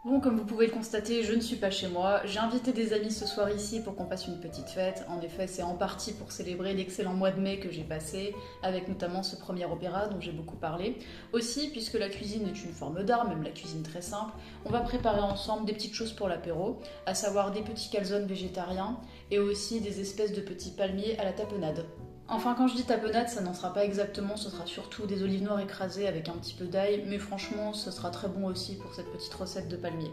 Bon, comme vous pouvez le constater, je ne suis pas chez moi. J'ai invité des amis ce soir ici pour qu'on fasse une petite fête. En effet, c'est en partie pour célébrer l'excellent mois de mai que j'ai passé, avec notamment ce premier opéra dont j'ai beaucoup parlé. Aussi, puisque la cuisine est une forme d'art, même la cuisine très simple, on va préparer ensemble des petites choses pour l'apéro, à savoir des petits calzones végétariens et aussi des espèces de petits palmiers à la tapenade. Enfin, quand je dis tapenade, ça n'en sera pas exactement, ce sera surtout des olives noires écrasées avec un petit peu d'ail, mais franchement, ce sera très bon aussi pour cette petite recette de palmier.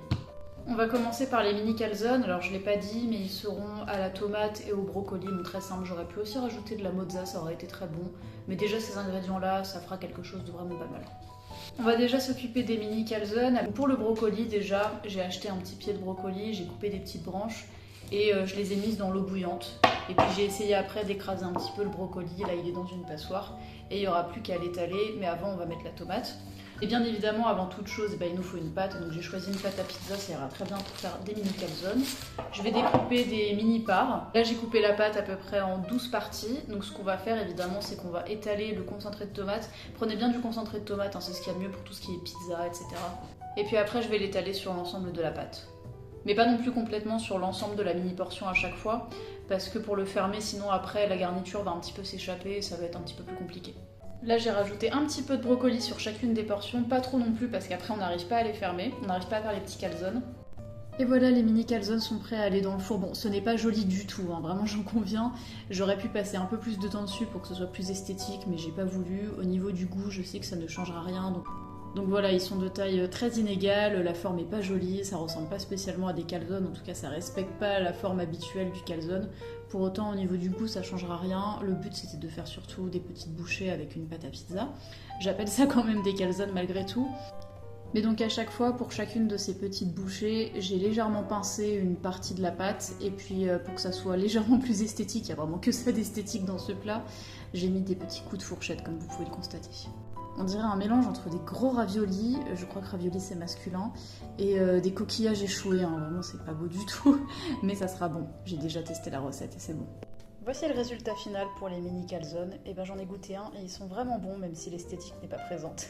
On va commencer par les mini calzones, alors je l'ai pas dit, mais ils seront à la tomate et au brocoli, donc très simple. J'aurais pu aussi rajouter de la mozza, ça aurait été très bon, mais déjà ces ingrédients-là, ça fera quelque chose de vraiment pas mal. On va déjà s'occuper des mini calzones. Pour le brocoli, déjà, j'ai acheté un petit pied de brocoli, j'ai coupé des petites branches et je les ai mises dans l'eau bouillante. Et puis j'ai essayé après d'écraser un petit peu le brocoli, là il est dans une passoire et il n'y aura plus qu'à l'étaler, mais avant on va mettre la tomate. Et bien évidemment, avant toute chose, il nous faut une pâte, donc j'ai choisi une pâte à pizza, ça ira très bien pour faire des mini calzones. Je vais découper des mini parts. Là j'ai coupé la pâte à peu près en 12 parties, donc ce qu'on va faire évidemment c'est qu'on va étaler le concentré de tomate. Prenez bien du concentré de tomate, hein, c'est ce qu'il y a de mieux pour tout ce qui est pizza, etc. Et puis après je vais l'étaler sur l'ensemble de la pâte. Mais pas non plus complètement sur l'ensemble de la mini portion à chaque fois, parce que pour le fermer, sinon après la garniture va un petit peu s'échapper et ça va être un petit peu plus compliqué. Là j'ai rajouté un petit peu de brocoli sur chacune des portions, pas trop non plus parce qu'après on n'arrive pas à les fermer, on n'arrive pas à faire les petits calzones. Et voilà, les mini calzones sont prêts à aller dans le four. Bon, ce n'est pas joli du tout, hein, vraiment j'en conviens. J'aurais pu passer un peu plus de temps dessus pour que ce soit plus esthétique, mais j'ai pas voulu. Au niveau du goût, je sais que ça ne changera rien, donc voilà, ils sont de taille très inégale, la forme est pas jolie, ça ressemble pas spécialement à des calzones, en tout cas ça respecte pas la forme habituelle du calzone. Pour autant, au niveau du goût, ça changera rien. Le but c'était de faire surtout des petites bouchées avec une pâte à pizza. J'appelle ça quand même des calzones malgré tout. Mais donc à chaque fois, pour chacune de ces petites bouchées, j'ai légèrement pincé une partie de la pâte, et puis pour que ça soit légèrement plus esthétique, il n'y a vraiment que ça d'esthétique dans ce plat, j'ai mis des petits coups de fourchette comme vous pouvez le constater. On dirait un mélange entre des gros raviolis, je crois que ravioli c'est masculin, et des coquillages échoués, hein. Vraiment c'est pas beau du tout, mais ça sera bon. J'ai déjà testé la recette et c'est bon. Voici le résultat final pour les mini calzones, et ben j'en ai goûté un et ils sont vraiment bons même si l'esthétique n'est pas présente.